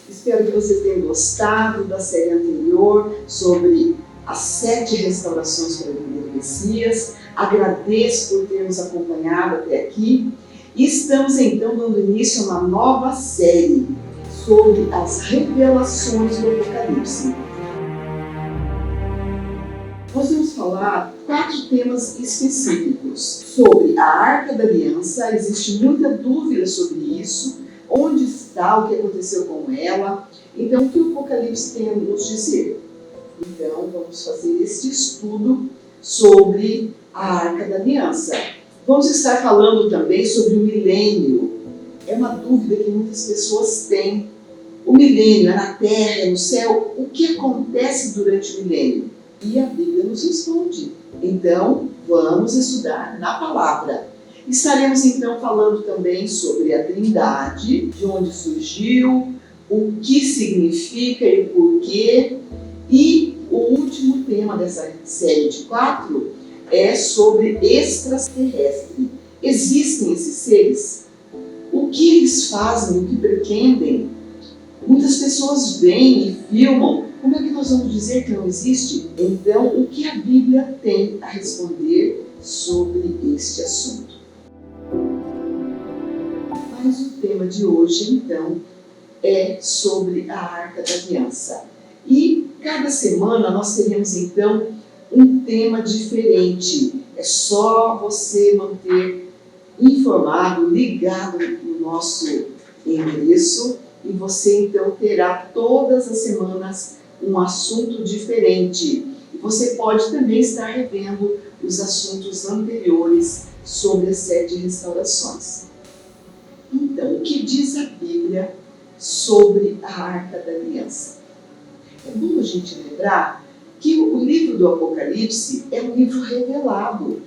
Espero que vocês tenham gostado da série anterior sobre as 7 restaurações para a vida do Messias. Agradeço por ter nos acompanhado até aqui. E estamos então dando início a uma nova série sobre as revelações do Apocalipse. Nós vamos falar 4 temas específicos. Sobre a Arca da Aliança, existe muita dúvida sobre isso. Onde está, o que aconteceu com ela? Então, o que o Apocalipse tem a nos dizer? Então, vamos fazer este estudo sobre a Arca da Aliança. Vamos estar falando também sobre o milênio. É uma dúvida que muitas pessoas têm. O milênio é na terra, é no céu? O que acontece durante o milênio? E a Bíblia nos responde. Então, vamos estudar na palavra. Estaremos então falando também sobre a Trindade, de onde surgiu, o que significa e por quê. E o último tema dessa série de 4 é sobre extraterrestre. Existem esses seres? O que eles fazem, o que pretendem? Muitas pessoas veem e filmam. Como é que nós vamos dizer que não existe? Então, o que a Bíblia tem a responder sobre este assunto? Mas o tema de hoje, então, é sobre a Arca da Aliança. E cada semana nós teremos, então, um tema diferente. É só você manter informado, ligado no nosso endereço, e você, então, terá todas as semanas um assunto diferente. E você pode também estar revendo os assuntos anteriores sobre as 7 restaurações. Então, o que diz a Bíblia sobre a Arca da Aliança? É bom a gente lembrar que o livro do Apocalipse é um livro revelado.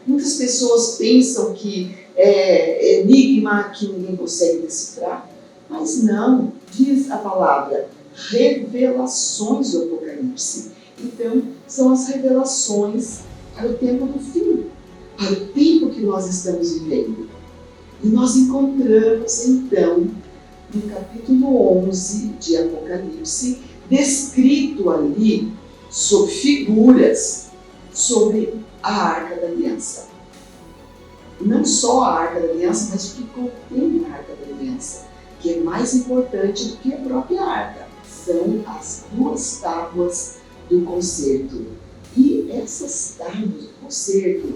Muitas pessoas pensam que é enigma que ninguém consegue decifrar, mas não, diz a palavra, revelações do Apocalipse. Então, são as revelações para o tempo do fim, para o tempo que nós estamos vivendo. E nós encontramos, então, no capítulo 11 de Apocalipse, descrito ali sobre figuras sobre a Arca da Aliança. Não só a Arca da Aliança, mas o que contém a Arca da Aliança, que é mais importante do que a própria Arca. São as 2 tábuas do concerto. E essas tábuas do concerto,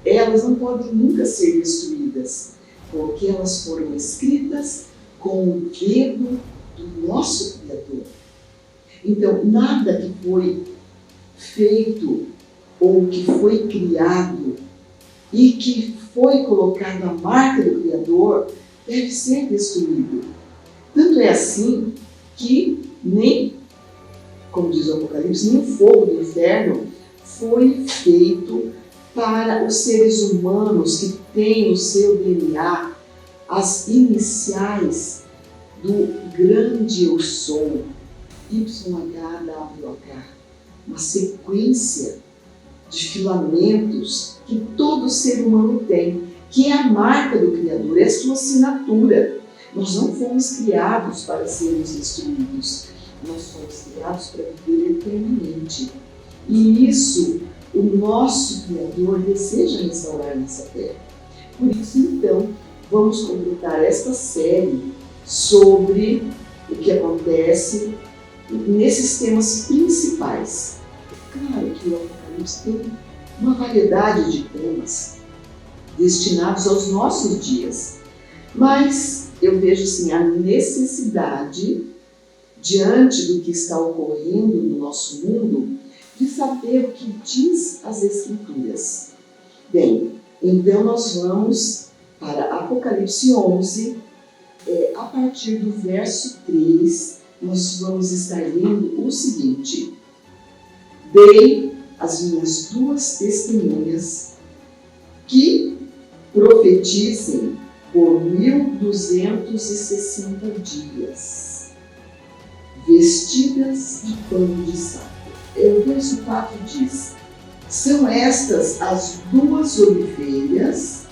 elas não podem nunca ser destruídas, porque elas foram escritas com o dedo do nosso Criador. Então, nada que foi feito ou que foi criado e que foi colocado a marca do Criador deve ser destruído. Tanto é assim que nem, como diz o Apocalipse, nem o fogo do inferno foi feito para os seres humanos que têm no seu DNA as iniciais do grande eu sou, YHWH, uma sequência de filamentos que todo ser humano tem, que é a marca do Criador, é a sua assinatura. Nós não fomos criados para sermos destruídos, nós fomos criados para viver eternamente. E isso o nosso Criador deseja restaurar nessa terra. Por isso, então, vamos completar esta série sobre o que acontece nesses temas principais. É claro que o Apocalipse tem uma variedade de temas destinados aos nossos dias, mas eu vejo assim, a necessidade, diante do que está ocorrendo no nosso mundo, de saber o que diz as Escrituras. Bem, então nós vamos para Apocalipse 11, a partir do verso 3, nós vamos estar lendo o seguinte: dei as minhas 2 testemunhas que profetizem por 1260 dias, vestidas de pano de saco. O verso 4 diz: são estas as 2 oliveiras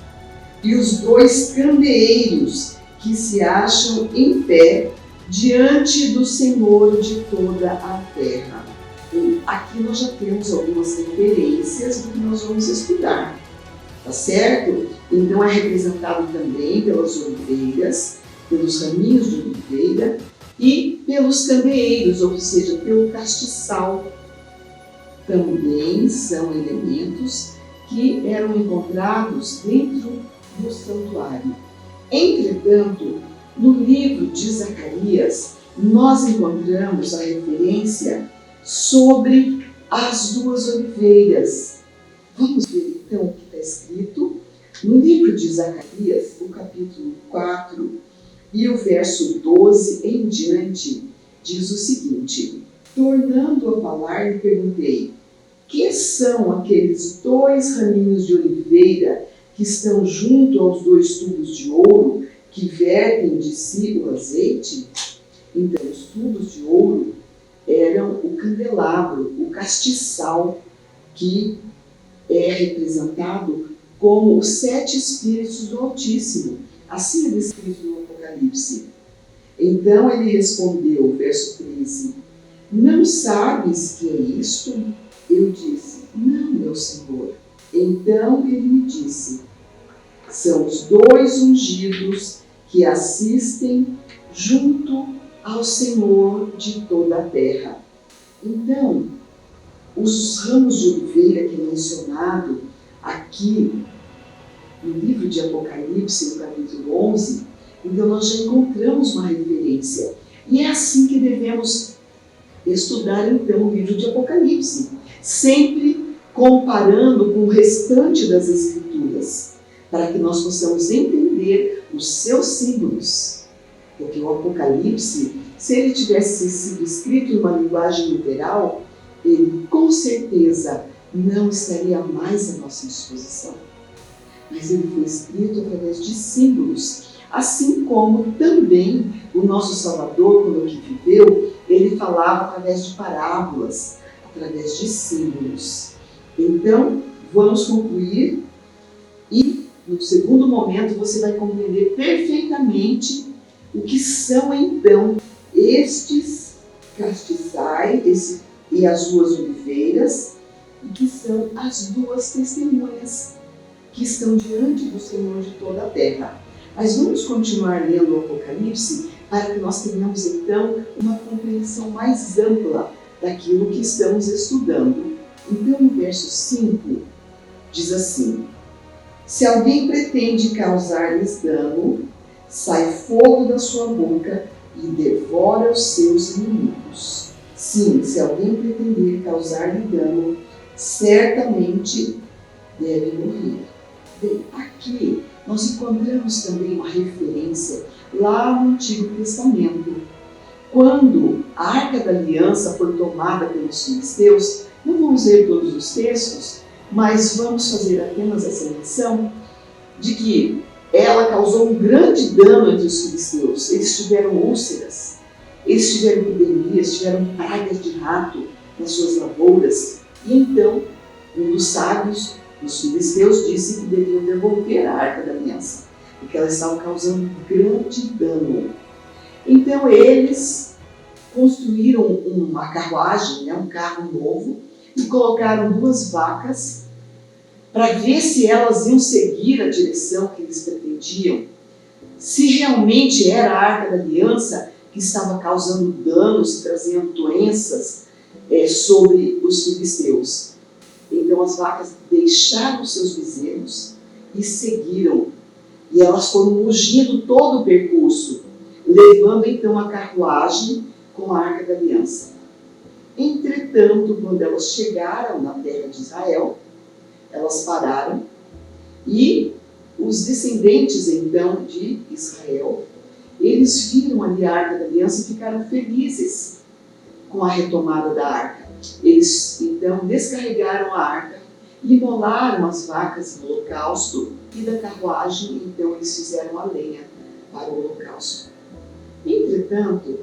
e os 2 candeeiros que se acham em pé diante do Senhor de toda a terra. E aqui nós já temos algumas referências do que nós vamos estudar, tá certo? Então é representado também pelas oliveiras, pelos raminhos de oliveira e pelos candeeiros, ou seja, pelo castiçal. Também são elementos que eram encontrados dentro do santuário. Entretanto, no livro de Zacarias, nós encontramos a referência sobre as duas oliveiras. Vamos ver então o que está escrito no livro de Zacarias, o capítulo 4 e o verso 12 em diante, diz o seguinte: tornando a falar, lhe perguntei: que são aqueles 2 raminhos de oliveira que estão junto aos 2 tubos de ouro que vertem de si o azeite? Então, os tubos de ouro eram o candelabro, o castiçal, que é representado como os 7 Espíritos do Altíssimo. Assim é descrito no Apocalipse. Então ele respondeu, verso 13: não sabes que é isto? Eu disse: não, meu Senhor. Então ele me disse: são os 2 ungidos que assistem junto ao Senhor de toda a terra. Então, os ramos de oliveira que é mencionado aqui no livro de Apocalipse, no capítulo 11, então nós já encontramos uma referência. E é assim que devemos estudar então o livro de Apocalipse, sempre comparando com o restante das Escrituras, para que nós possamos entender os seus símbolos. Porque o Apocalipse, se ele tivesse sido escrito em uma linguagem literal, ele com certeza não estaria mais à nossa disposição. Mas ele foi escrito através de símbolos, assim como também o nosso Salvador, quando aqui viveu, ele falava através de parábolas, através de símbolos. Então, vamos concluir e, no segundo momento, você vai compreender perfeitamente o que são, então, estes castiçais e as 2 oliveiras, e que são as 2 testemunhas que estão diante do Senhor de toda a terra. Mas vamos continuar lendo o Apocalipse para que nós tenhamos, então, uma compreensão mais ampla daquilo que estamos estudando. Então, no verso 5, diz assim: se alguém pretende causar-lhes dano, sai fogo da sua boca e devora os seus inimigos. Sim, se alguém pretender causar-lhe dano, certamente deve morrer. Bem, aqui nós encontramos também uma referência lá no Antigo Testamento. Quando a Arca da Aliança foi tomada pelos filisteus, não vamos ler todos os textos, mas vamos fazer apenas essa menção de que ela causou um grande dano entre os filisteus. Eles tiveram úlceras, eles tiveram epidemias, tiveram pragas de rato nas suas lavouras. E então, um dos sábios dos filisteus disse que deviam devolver a Arca da Aliança, porque ela estava causando grande dano. Então eles construíram uma carruagem, um carro novo, e colocaram 2 vacas para ver se elas iam seguir a direção que eles pretendiam, se realmente era a Arca da Aliança que estava causando danos e trazendo doenças sobre os filisteus. Então as vacas deixaram seus bezerros e seguiram, e elas foram mugindo todo o percurso, levando então a carruagem com a Arca da Aliança. Entretanto, quando elas chegaram na terra de Israel, elas pararam e os descendentes então de Israel, eles viram ali a Arca da Aliança e ficaram felizes com a retomada da Arca. Eles então descarregaram a Arca, imolaram as vacas no holocausto e da carruagem então eles fizeram a lenha para o holocausto. Entretanto,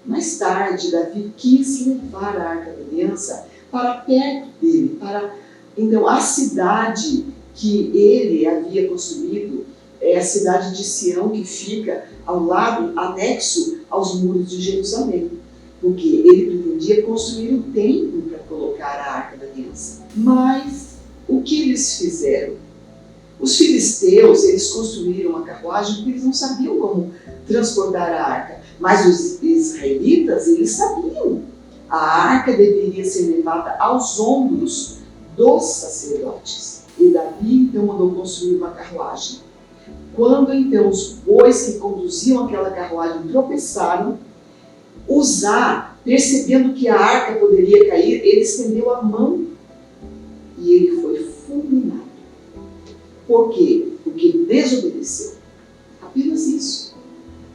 mais tarde, Davi quis levar a Arca da Aliança para perto dele, para então a cidade que ele havia construído é a cidade de Sião, que fica ao lado, anexo aos muros de Jerusalém, porque ele pretendia construir um templo para colocar a Arca da Aliança. Mas o que eles fizeram? Os filisteus, eles construíram uma carruagem porque eles não sabiam como transportar a arca. Mas os israelitas, eles sabiam. A arca deveria ser levada aos ombros dos sacerdotes. E Davi, então, mandou construir uma carruagem. Quando, então, os bois que conduziam aquela carruagem tropeçaram, Uzá, percebendo que a arca poderia cair, ele estendeu a mão e ele foi fulminado. Por quê? Porque desobedeceu. Apenas isso.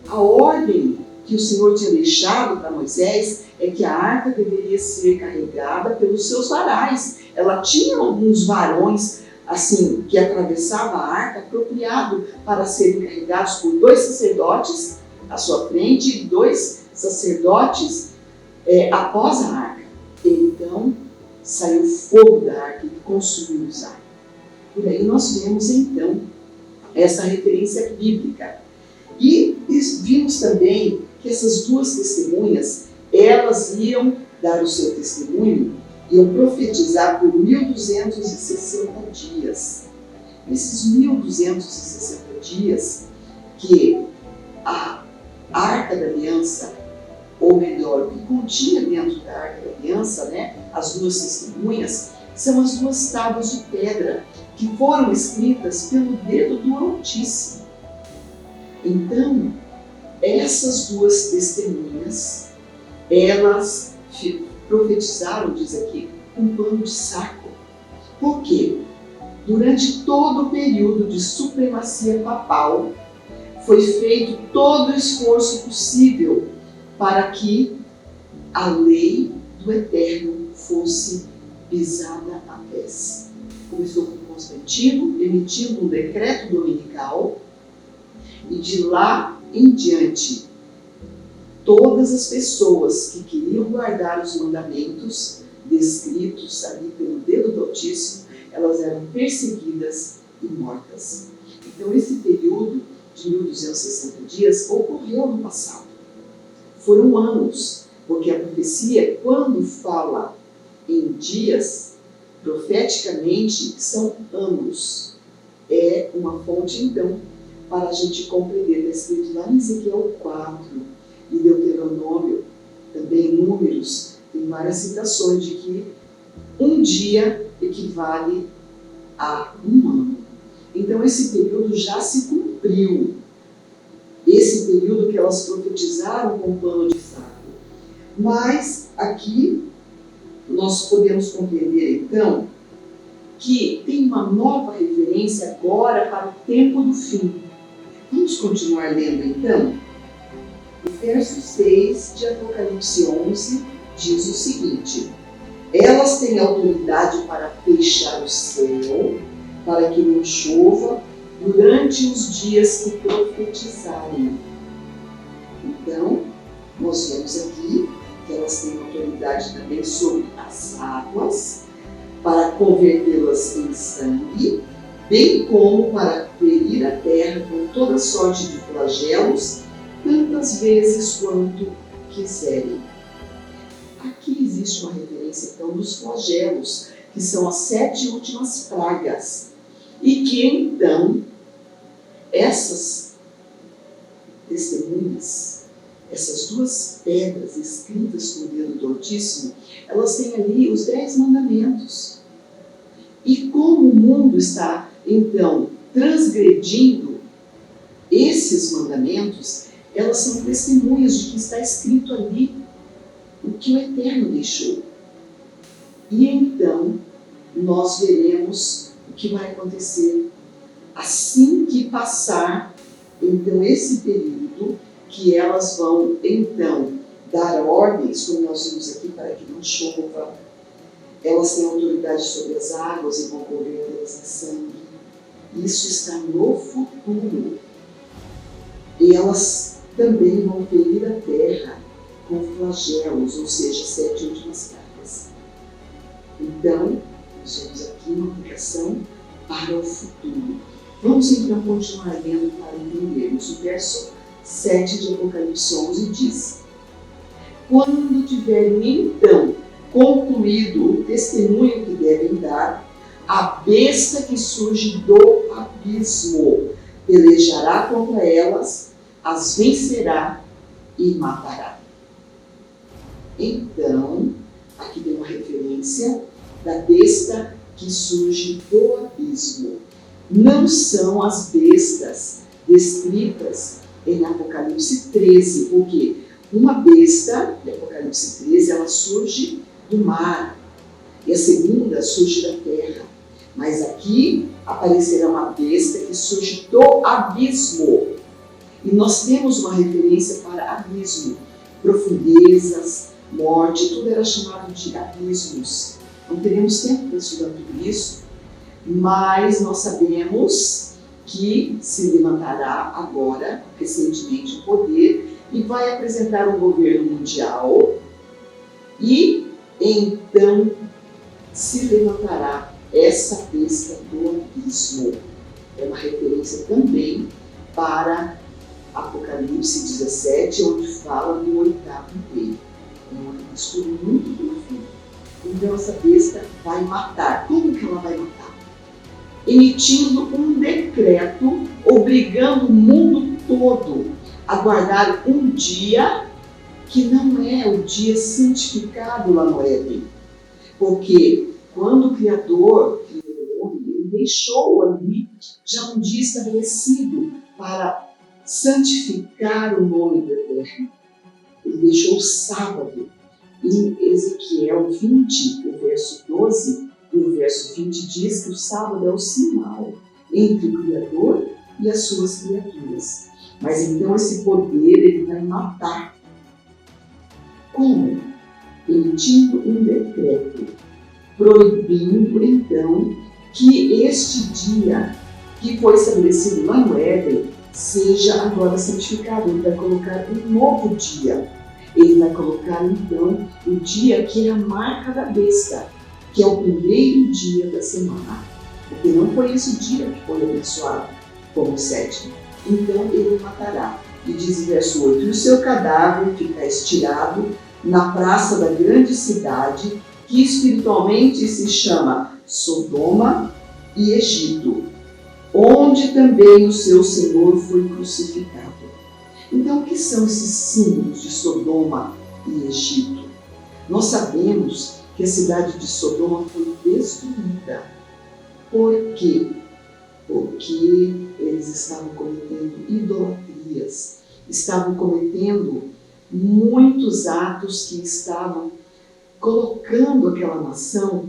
A ordem que o Senhor tinha deixado para Moisés é que a arca deveria ser carregada pelos seus varais. Ela tinha alguns varões assim que atravessavam a arca, apropriado para serem carregados por 2 sacerdotes à sua frente e 2 sacerdotes após a arca. Então saiu fogo da arca e consumiu os arcos. Por aí nós vemos então essa referência bíblica. E vimos também que essas 2 testemunhas, elas iam dar o seu testemunho, iam profetizar por 1260 dias. Nesses 1260 dias que a Arca da Aliança, ou melhor, o que continha dentro da Arca da Aliança, né, as 2 testemunhas, são as 2 tábuas de pedra que foram escritas pelo dedo do Altíssimo. Então, essas 2 testemunhas, elas profetizaram, diz aqui, um pano de saco. Por quê? Durante todo o período de supremacia papal, foi feito todo o esforço possível para que a lei do Eterno fosse pisada a pés. Começou com Constantino, emitindo um decreto dominical, e de lá em diante, todas as pessoas que queriam guardar os mandamentos descritos ali pelo dedo do Altíssimo, elas eram perseguidas e mortas. Então esse período de 1260 dias ocorreu no passado. Foram anos, porque a profecia, quando fala em dias, profeticamente, são anos. É uma fonte, então, para a gente compreender. Está escrito lá em Ezequiel 4, e Deuteronômio, também Números, tem várias citações de que um dia equivale a um ano. Então esse período já se cumpriu. Esse período que elas profetizaram com pano de saco. Mas aqui nós podemos compreender então que tem uma nova referência agora para o tempo do fim. Vamos continuar lendo então? O verso 6 de Apocalipse 11 diz o seguinte: elas têm autoridade para fechar o céu, para que não chova durante os dias que profetizarem. Então, nós vemos aqui que elas têm autoridade também sobre as águas, para convertê-las em sangue, bem como para ferir a terra com toda sorte de flagelos, tantas vezes quanto quiserem. Aqui existe uma referência então dos flagelos, que são as 7 últimas pragas, e que então essas testemunhas, essas 2 pedras escritas com o dedo do Altíssimo, elas têm ali os 10 mandamentos. E como o mundo está então transgredindo esses mandamentos, elas são testemunhas de que está escrito ali o que o Eterno deixou. E então nós veremos o que vai acontecer assim que passar então esse período, que elas vão então dar ordens, como nós vimos aqui, para que não chova. Elas têm autoridade sobre as águas e vão convertê-las em sangue. Isso está no futuro. E elas também vão ferir a terra com flagelos, ou seja, 7 últimas pragas. Então, nós temos aqui uma aplicação para o futuro. Vamos então continuar lendo para entendermos. O verso 7 de Apocalipse 11 diz: quando tiverem então concluído o testemunho que devem dar, a besta que surge do abismo pelejará contra elas, as vencerá e matará. Então, aqui tem uma referência da besta que surge do abismo. Não são as bestas descritas em Apocalipse 13, porque uma besta, em Apocalipse 13, ela surge do mar, e a segunda surge da terra. Mas aqui aparecerá uma besta que surge do abismo. E nós temos uma referência para abismo, profundezas, morte, tudo era chamado de abismos. Não teremos tempo para estudar tudo isso, mas nós sabemos que se levantará agora, recentemente, o poder e vai apresentar um governo mundial e então se levantará essa besta do abismo. É uma referência também para Apocalipse 17, onde fala do oitavo rei. É um estudo muito profundo. Então essa besta vai matar. Como que ela vai matar? Emitindo um decreto obrigando o mundo todo a guardar um dia que não é o dia santificado lá no Éden. Porque quando o Criador criou o homem, ele deixou ali já um dia estabelecido para santificar o nome do Eterno. Ele deixou o sábado. Em Ezequiel 20, o verso 12 e o verso 20 diz que o sábado é o sinal entre o Criador e as suas criaturas. Mas então esse poder ele vai matar. Como? Emitindo um decreto, proibindo então que este dia que foi estabelecido lá no Éden seja agora santificado. Ele vai colocar um novo dia. Ele vai colocar então o dia que é a marca da besta, que é o primeiro dia da semana. Porque não foi esse dia que foi abençoado como o sétimo. Então ele matará. E diz o verso 8: e o seu cadáver fica estirado na praça da grande cidade, que espiritualmente se chama Sodoma e Egito, onde também o seu Senhor foi crucificado. Então, o que são esses símbolos de Sodoma e Egito? Nós sabemos que a cidade de Sodoma foi destruída. Por quê? Porque eles estavam cometendo idolatrias, estavam cometendo muitos atos que estavam colocando aquela nação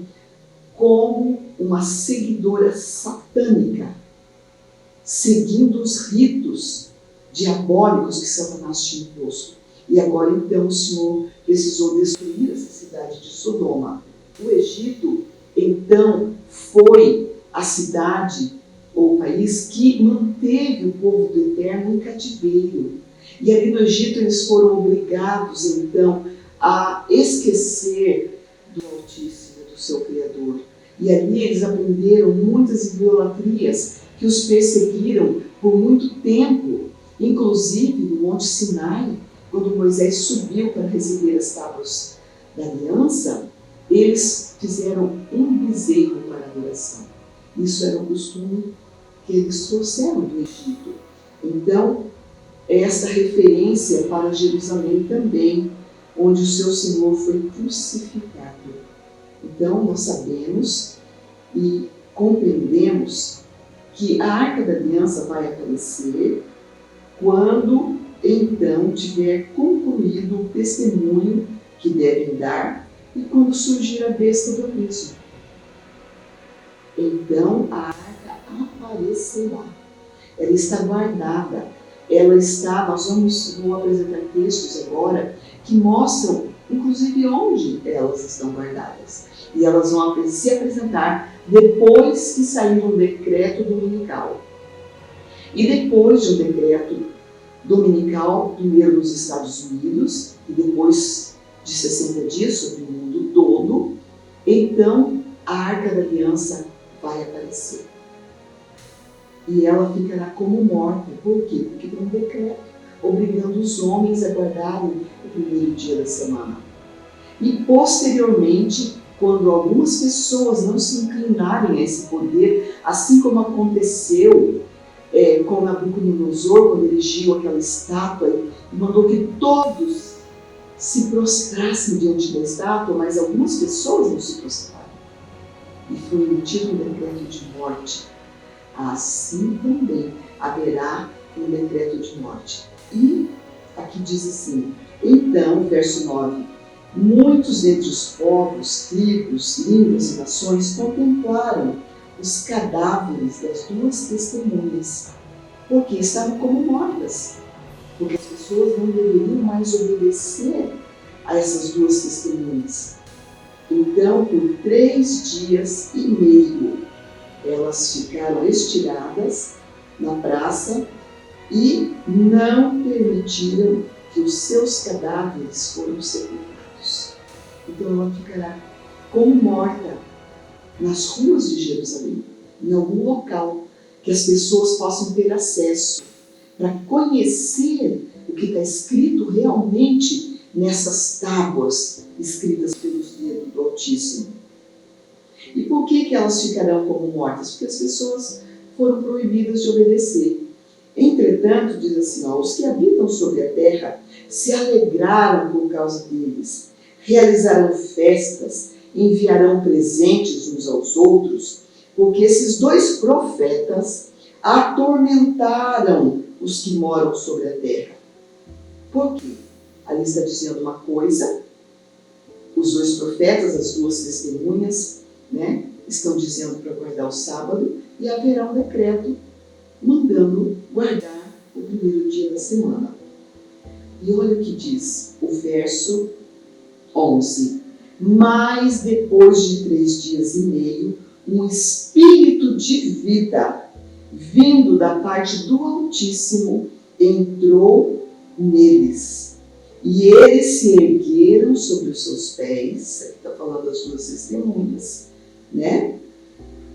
como uma seguidora satânica, seguindo os ritos diabólicos que Satanás tinha imposto. E agora então o Senhor precisou destruir essa cidade de Sodoma. O Egito então foi a cidade ou o país que manteve o povo do Eterno em cativeiro. E ali no Egito eles foram obrigados então a esquecer do Altíssimo, do seu Criador. E ali eles aprenderam muitas idolatrias que os perseguiram por muito tempo, inclusive no Monte Sinai, quando Moisés subiu para receber as tábuas da aliança, eles fizeram um bezerro para adoração. Isso era um costume que eles trouxeram do Egito. Então, essa referência para Jerusalém também, onde o seu Senhor foi crucificado. Então, nós sabemos e compreendemos que a Arca da Aliança vai aparecer quando, então, tiver concluído o testemunho que devem dar e quando surgir a besta do abismo. Então, a Arca aparecerá. Ela está guardada. Nós vamos apresentar textos agora que mostram, inclusive, onde elas estão guardadas. E elas vão se apresentar depois que sair um decreto dominical. E depois de um decreto dominical, primeiro nos Estados Unidos, e depois de 60 dias sobre o mundo todo, então a Arca da Aliança vai aparecer. e ela ficará como morta. Por quê? Porque tem um decreto obrigando os homens a guardarem o primeiro dia da semana. E posteriormente, quando algumas pessoas não se inclinarem a esse poder, assim como aconteceu com Nabucodonosor, quando erigiu aquela estátua e mandou que todos se prostrassem diante da estátua, mas algumas pessoas não se prostraram. E foi emitido um decreto de morte. Assim também haverá um decreto de morte. E aqui diz assim, então, verso 9, muitos dentre os povos, tribos, línguas e nações contemplaram os cadáveres das duas testemunhas, porque estavam como mortas, porque as pessoas não deveriam mais obedecer a essas duas testemunhas. Então, por 3 dias e meio, elas ficaram estiradas na praça e não permitiram que os seus cadáveres fossem sepultados. Então ela ficará como morta nas ruas de Jerusalém, em algum local que as pessoas possam ter acesso para conhecer o que está escrito realmente nessas tábuas escritas pelos dedos do Altíssimo. E por que elas ficarão como mortas? Porque as pessoas foram proibidas de obedecer. Entretanto, diz assim, os que habitam sobre a terra se alegraram por causa deles, realizarão festas, enviarão presentes uns aos outros, porque esses 2 profetas atormentaram os que moram sobre a terra. Por quê? Ali está dizendo uma coisa, os 2 profetas, as 2 testemunhas, estão dizendo para guardar o sábado, e haverá um decreto mandando guardar o primeiro dia da semana. E olha o que diz o verso 11. Mas depois de 3 dias e meio, um espírito de vida, vindo da parte do Altíssimo, entrou neles. E eles se ergueram sobre os seus pés, aqui está falando das 2 testemunhas,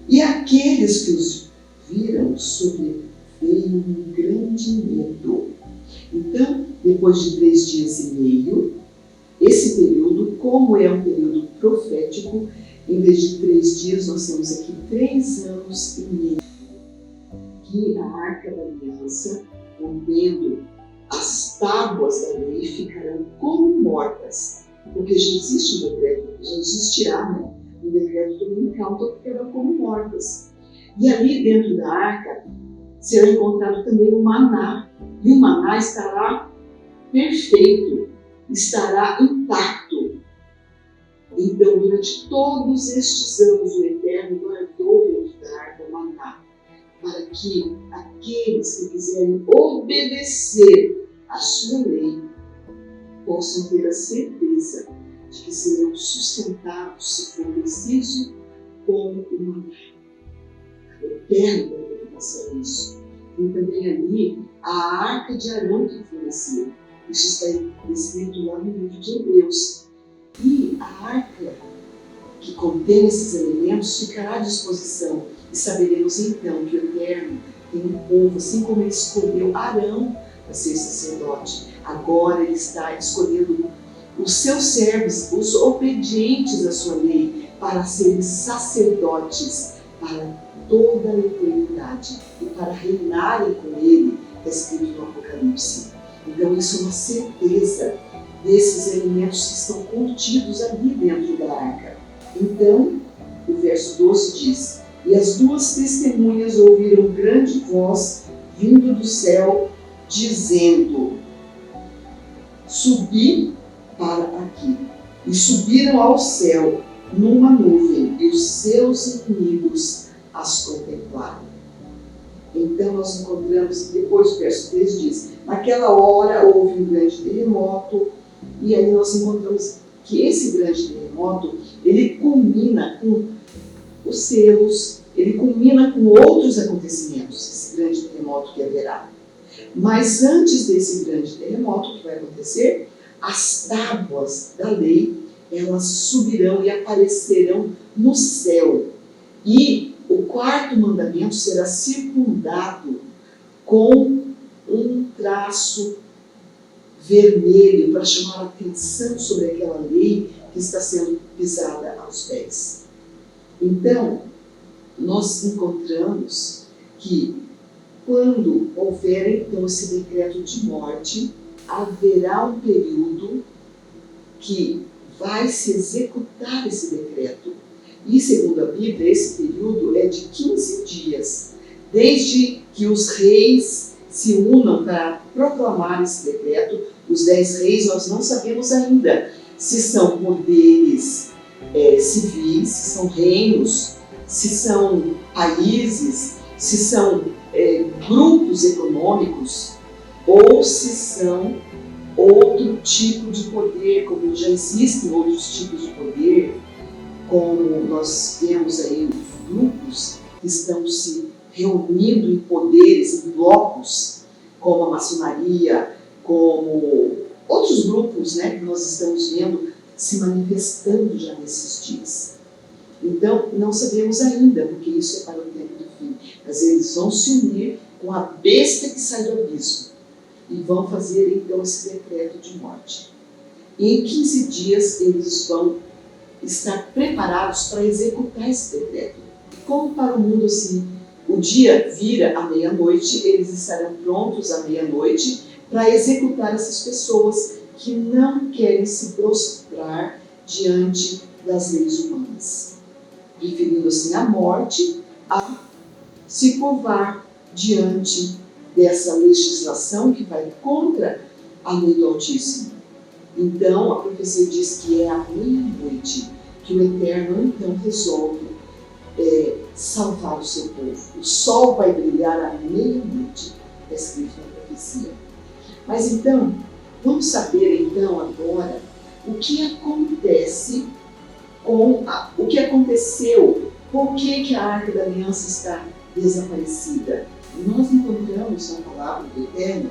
E aqueles que os viram sobreveio um grande medo. Então, depois de 3 dias e meio, esse período, como é um período profético, em vez de 3 dias, nós temos aqui 3 anos e meio, que a Arca da Aliança, contendo as tábuas da lei, ficarão como mortas, porque já existe um decreto, já existirá, um decreto dominical, então ficarão como mortas. E ali dentro da Arca será encontrado também o maná, e o maná estará perfeito, estará intacto. Então, durante todos estes anos, o Eterno guardou dentro da Arca o maná, para que aqueles que quiserem obedecer à sua lei possam ter a certeza de que serão sustentados, se for preciso, com o maná. O Eterno vai fazer isso. E também ali a Arca de Arão que forneceu. Isso está escrito lá no livro de Hebreus. E a arca que contém esses elementos ficará à disposição. E saberemos então que o Eterno tem um povo, assim como ele escolheu Arão para ser sacerdote. Agora ele está escolhendo os seus servos, os obedientes à sua lei, para serem sacerdotes para toda a eternidade e para reinarem com ele, está escrito no Apocalipse. Então isso é uma certeza desses elementos que estão contidos ali dentro da arca. Então, o verso 12 diz, e as 2 testemunhas ouviram grande voz vindo do céu, dizendo, subi para aqui. E subiram ao céu numa nuvem, e os seus inimigos as contemplaram. Então nós encontramos, depois o verso 3 diz, naquela hora houve um grande terremoto, e aí nós encontramos que esse grande terremoto, ele culmina com os selos, ele culmina com outros acontecimentos, esse grande terremoto que haverá. Mas antes desse grande terremoto, o que vai acontecer? As tábuas da lei, elas subirão e aparecerão no céu. E o quarto mandamento será circundado com um traço vermelho para chamar a atenção sobre aquela lei que está sendo pisada aos pés. Então, nós encontramos que quando houver então esse decreto de morte, haverá um período que vai se executar esse decreto. E segundo a Bíblia, esse período é de 15 dias, desde que os reis se unam para proclamar esse decreto. Os 10 reis, nós não sabemos ainda se são poderes civis, se são reinos, se são países, se são grupos econômicos, ou se são outro tipo de poder, como já existem outros tipos de poder, como nós vemos aí os grupos que estão se reunindo em poderes, em blocos, como a maçonaria, como outros grupos, né, que nós estamos vendo se manifestando já nesses dias. Então, não sabemos ainda, porque isso é para o tempo do fim, mas eles vão se unir com a besta que sai do abismo e vão fazer então esse decreto de morte. E em 15 dias eles vão estar preparados para executar esse decreto. Como para o mundo assim, o dia vira à meia-noite, eles estarão prontos à meia-noite para executar essas pessoas que não querem se prostrar diante das leis humanas, preferindo assim a morte a se curvar diante dessa legislação que vai contra a lei do Altíssimo. Então, a profecia diz que é à meia-noite que o Eterno então resolve salvar o seu povo. O sol vai brilhar à meia-noite, está escrito na profecia. Mas então, vamos saber então agora o que acontece o que aconteceu, por que a Arca da Aliança está desaparecida. Nós encontramos na palavra do Eterno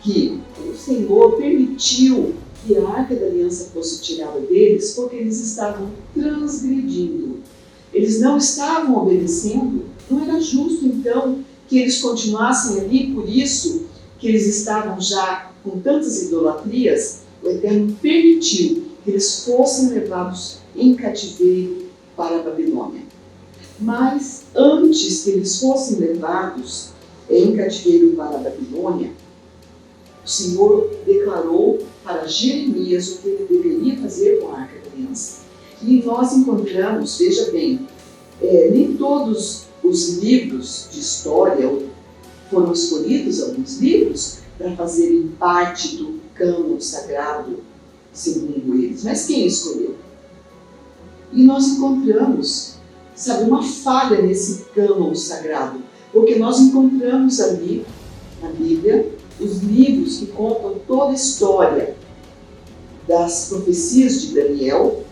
que o Senhor permitiu que a Arca da Aliança fosse tirada deles porque eles estavam transgredindo. Eles não estavam obedecendo. Não era justo, então, que eles continuassem ali, por isso que eles estavam já com tantas idolatrias. O Eterno permitiu que eles fossem levados em cativeiro para a Babilônia. Mas antes que eles fossem levados em cativeiro para a Babilônia, o Senhor declarou para Jeremias o que ele deveria fazer com a Arca da Aliança. E nós encontramos, veja bem, nem todos os livros de história foram escolhidos, alguns livros, para fazerem parte do cânon sagrado, segundo eles. Mas quem escolheu? E nós encontramos, sabe, uma falha nesse cânon sagrado, porque nós encontramos ali, na Bíblia, os livros que contam toda a história das profecias de Daniel,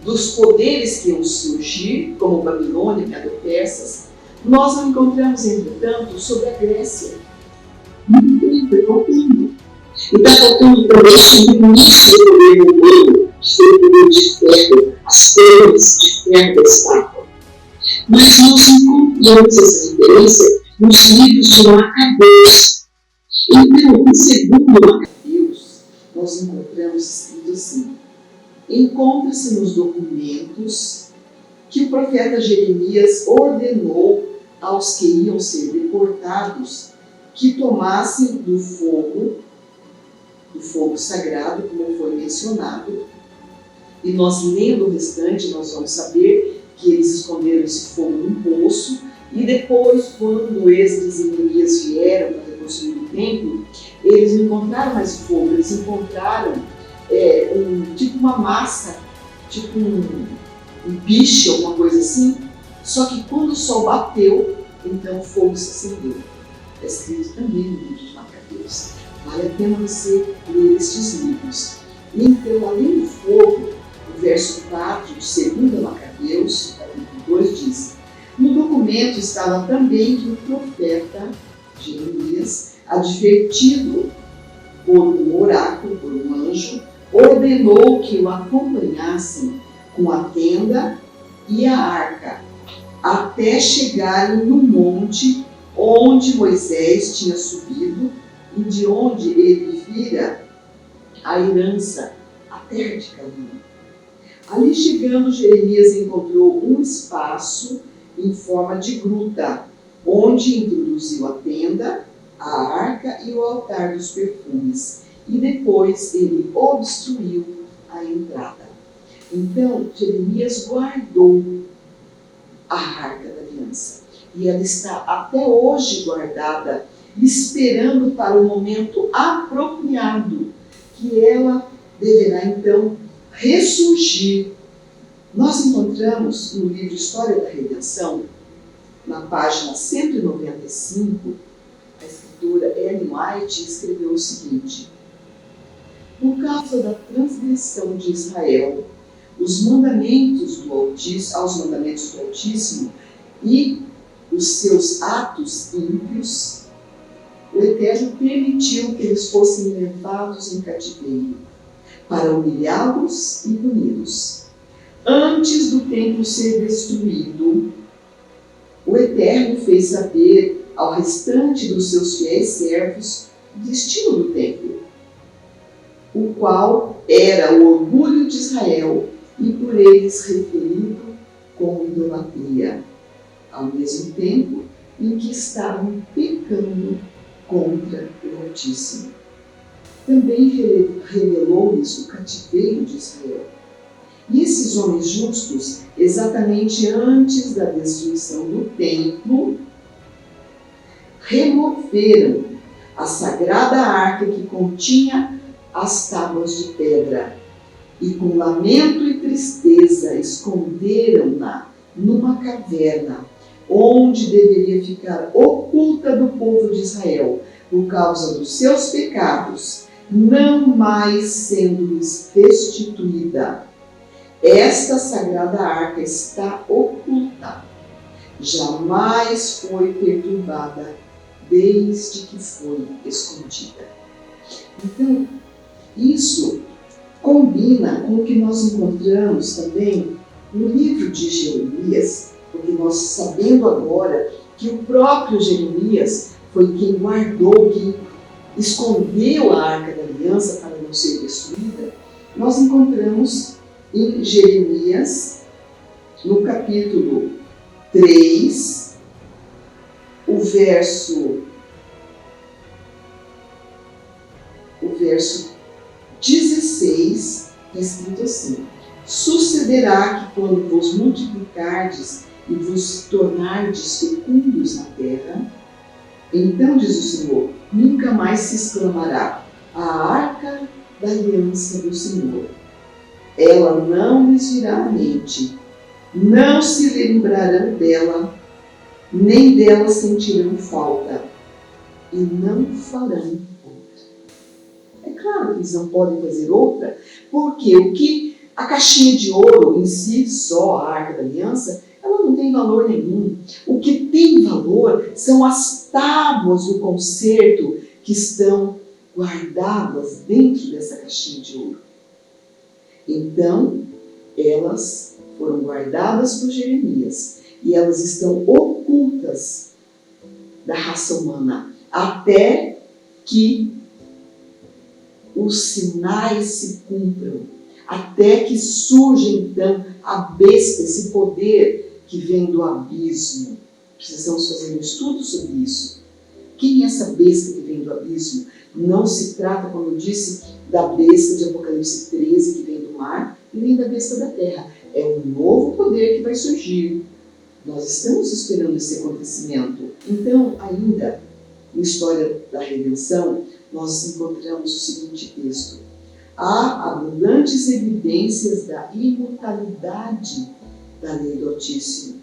dos poderes que iam surgir, como Babilônia, Medo-Persas. Nós não encontramos, entretanto, sobre a Grécia. E está faltando também sobre o início do poder romano, o poder de ferro, as pernas de ferro da estátua. Mas nós encontramos essa referência nos livros de Macabeus. Então, em segundo Macabeus, nós encontramos escrito assim: encontra-se nos documentos que o profeta Jeremias ordenou aos que iam ser deportados que tomassem do fogo sagrado, como foi mencionado. E nós, lendo o restante, nós vamos saber que eles esconderam esse fogo num poço, e depois, quando Esdras e Neemias vieram para reconstruir o templo, eles não encontraram mais fogo, eles encontraram tipo uma massa, tipo um piche, alguma coisa assim. Só que quando o sol bateu, então o fogo se acendeu. É escrito também no livro de Macabeus. Vale a pena você ler estes livros. Então, além do fogo, o verso 4 de 2 Macabeus, capítulo 2, diz: no documento estava também que o profeta Jeremias, advertido por um oráculo, por um anjo, ordenou que o acompanhassem com a tenda e a arca até chegarem no monte onde Moisés tinha subido e de onde ele vira a herança, a terra de Canaã. Ali chegando, Jeremias encontrou um espaço em forma de gruta, onde introduziu a tenda, a arca e o altar dos perfumes, e depois ele obstruiu a entrada. Então, Jeremias guardou a arca da aliança, e ela está até hoje guardada, esperando para o momento apropriado, que ela deverá então ressurgir. Nós encontramos no livro História da Redenção, na página 195, a escritora Ellen White escreveu o seguinte: por causa da transgressão de Israel, aos mandamentos do Altíssimo e os seus atos ímpios, o Eterno permitiu que eles fossem levados em cativeiro, para humilhá-los e puni-los. Antes do templo ser destruído, o Eterno fez saber ao restante dos seus fiéis servos o destino do templo, o qual era o orgulho de Israel e por eles referido com idolatria, ao mesmo tempo em que estavam pecando contra o Altíssimo. Também revelou-lhes o cativeiro de Israel. E esses homens justos, exatamente antes da destruição do templo, removeram a sagrada arca que continha as tábuas de pedra e com lamento e tristeza esconderam-na numa caverna, onde deveria ficar oculta do povo de Israel, por causa dos seus pecados, não mais sendo-lhes restituída. Esta sagrada arca está oculta, jamais foi perturbada desde que foi escondida. Então, isso combina com o que nós encontramos também no livro de Jeremias, porque nós sabendo agora que o próprio Jeremias foi quem guardou, quem escondeu a arca da aliança para não ser destruída, nós encontramos em Jeremias, no capítulo 3, o verso 16, está escrito assim: sucederá que quando vos multiplicardes e vos tornardes fecundos na terra, então, diz o Senhor, nunca mais se exclamará a arca da aliança do Senhor. Ela não lhes virá à mente, não se lembrarão dela, nem dela sentirão falta, e não farão outra. É claro que eles não podem fazer outra, porque o que a caixinha de ouro em si, só a arca da aliança, ela não tem valor nenhum. O que tem valor são as tábuas do concerto que estão guardadas dentro dessa caixinha de ouro. Então, elas foram guardadas por Jeremias e elas estão ocultas da raça humana até que os sinais se cumpram, até que surja então a besta, esse poder que vem do abismo. Precisamos fazer um estudo sobre isso. Quem é essa besta que vem do abismo? Não se trata, como eu disse, da besta de Apocalipse 13 que vem do mar e nem da besta da terra. É um novo poder que vai surgir. Nós estamos esperando esse acontecimento. Então, ainda na história da redenção, nós encontramos o seguinte texto: há abundantes evidências da imortalidade da lei do Altíssimo.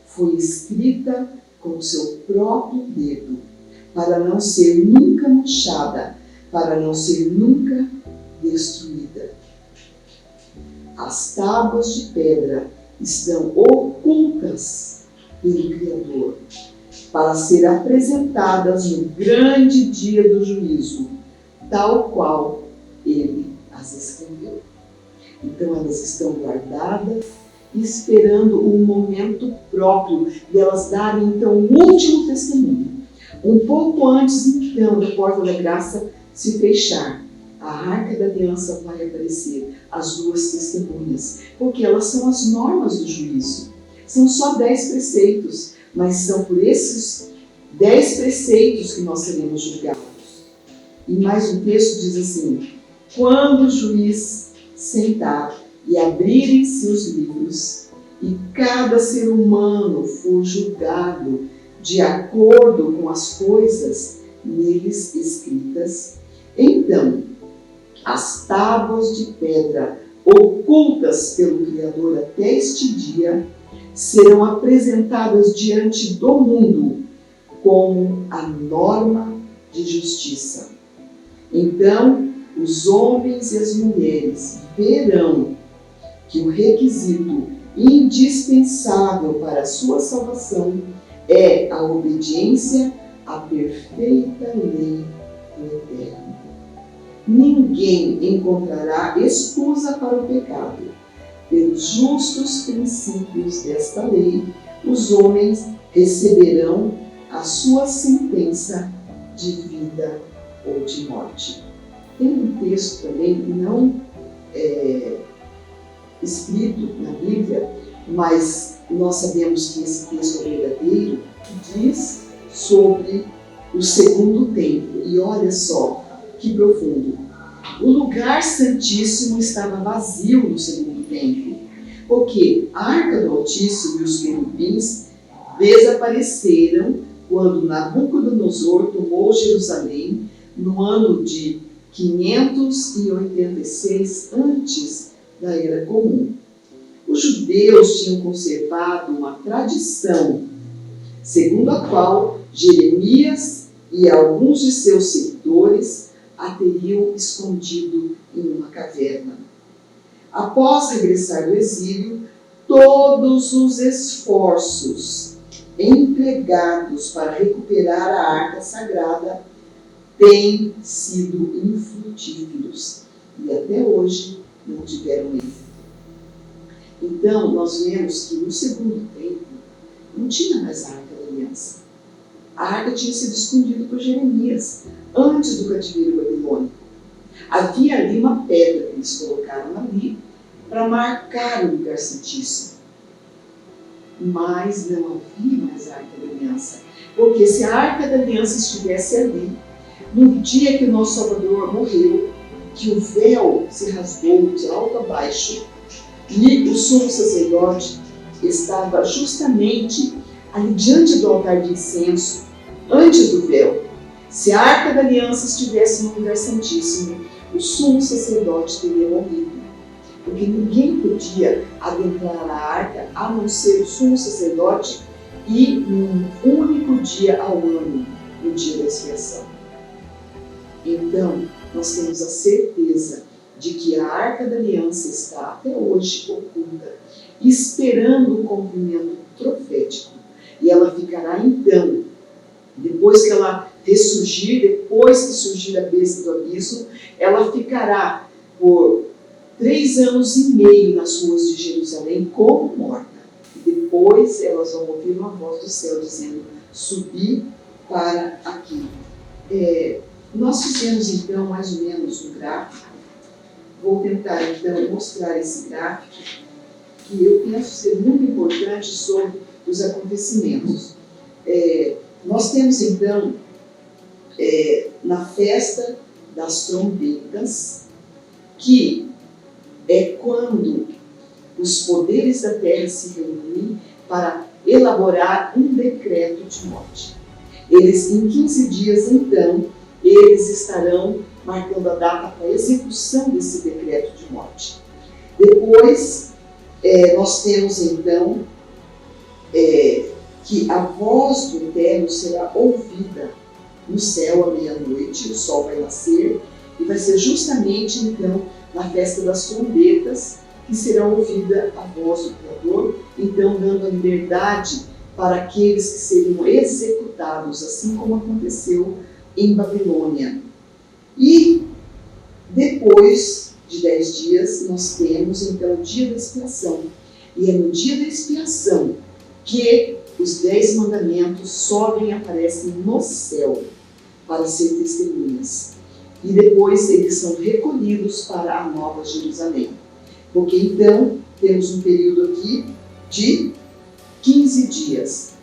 Foi escrita com o seu próprio dedo, para não ser nunca manchada, para não ser nunca destruída. As tábuas de pedra estão ocultas pelo Criador, para ser apresentadas no grande dia do juízo, tal qual ele as escreveu. Então elas estão guardadas esperando um momento próprio de elas darem então o último testemunho. Um pouco antes então da porta da graça se fechar, a arca da aliança vai aparecer, as duas testemunhas, porque elas são as normas do juízo. São só 10 preceitos, mas são por esses 10 preceitos que nós seremos julgados. E mais um texto diz assim: quando o juiz sentar e abrirem-se os livros, e cada ser humano for julgado de acordo com as coisas neles escritas, então as tábuas de pedra ocultas pelo Criador até este dia serão apresentadas diante do mundo como a norma de justiça. Então, os homens e as mulheres verão que o requisito indispensável para a sua salvação é a obediência à perfeita lei do Eterno. Ninguém encontrará excusa para o pecado. Pelos justos princípios desta lei, os homens receberão a sua sentença de vida ou de morte. Tem um texto também, não escrito na Bíblia, mas nós sabemos que esse texto é verdadeiro, que diz sobre o segundo templo. E olha só que profundo. O lugar santíssimo estava vazio no segundo templo, porque a arca do Altíssimo e os querubins desapareceram quando Nabucodonosor tomou Jerusalém no ano de 586 antes da Era Comum. Os judeus tinham conservado uma tradição, segundo a qual Jeremias e alguns de seus seguidores a teriam escondido em uma caverna. Após regressar do exílio, todos os esforços empregados para recuperar a arca sagrada têm sido infrutíferos e até hoje não tiveram êxito. Então, nós vemos que no segundo templo não tinha mais a arca da aliança. A arca tinha sido escondida por Jeremias antes do cativeiro babilônico. Havia ali uma pedra que eles colocaram ali para marcar o lugar santíssimo. Mas não havia mais a arca da aliança. Porque se a arca da aliança estivesse ali, no dia que o nosso Salvador morreu, que o véu se rasgou de alto a baixo, e o sumo sacerdote estava justamente ali diante do altar de incenso, antes do véu. Se a arca da aliança estivesse no lugar santíssimo, o sumo sacerdote teria morrido, porque ninguém podia adentrar a arca a não ser o sumo sacerdote e num único dia ao ano, no dia da expiação. Então, nós temos a certeza de que a arca da aliança está até hoje oculta, esperando o cumprimento profético. E ela ficará então, depois que ela ressurgir, depois que surgir a besta do abismo, ela ficará por 3 anos e meio nas ruas de Jerusalém como morta. E depois elas vão ouvir uma voz do céu dizendo: subi para aqui. Nós fizemos então mais ou menos um gráfico. Vou tentar então mostrar esse gráfico que eu penso ser muito importante sobre os acontecimentos. Nós temos então na festa das trombetas, que é quando os poderes da terra se reúnem para elaborar um decreto de morte. Eles, em 15 dias então, eles estarão marcando a data para a execução desse decreto de morte. Depois, nós temos então que a voz do Eterno será ouvida no céu à meia-noite, o sol vai nascer, e vai ser justamente então na festa das trombetas que será ouvida a voz do Criador, então dando a liberdade para aqueles que seriam executados, assim como aconteceu em Babilônia. E depois de 10 dias, nós temos então o dia da expiação, E é no dia da expiação que os 10 mandamentos sobem e aparecem no céu para ser testemunhas. E depois eles são recolhidos para a Nova Jerusalém. Porque então temos um período aqui de 15 dias.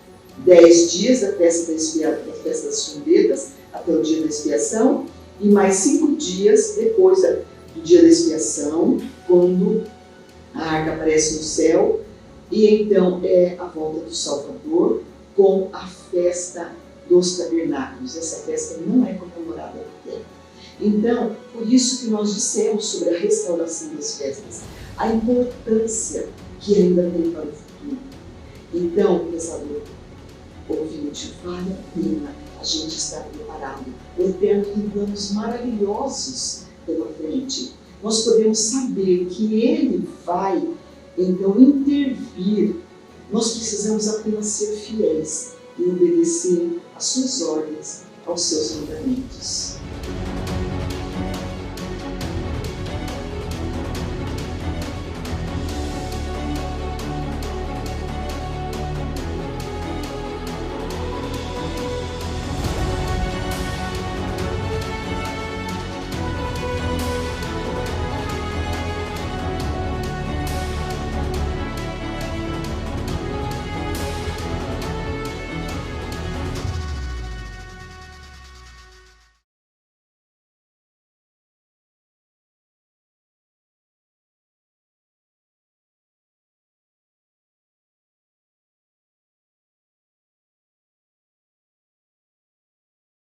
10 dias da festa das trombetas, até o dia da expiação, e mais 5 dias depois do dia da expiação, quando a arca aparece no céu, e então é a volta do Salvador com a festa dos tabernáculos. Essa festa não é comemorada na terra. Então, por isso que nós dissemos sobre a restauração das festas, a importância que ainda tem para o futuro. Então, pensador, ouvinte, vale a pena a gente estar preparado. O Eterno tem planos maravilhosos pela frente. Nós podemos saber que Ele vai, então, intervir. Nós precisamos apenas ser fiéis e obedecer às suas ordens, aos seus mandamentos.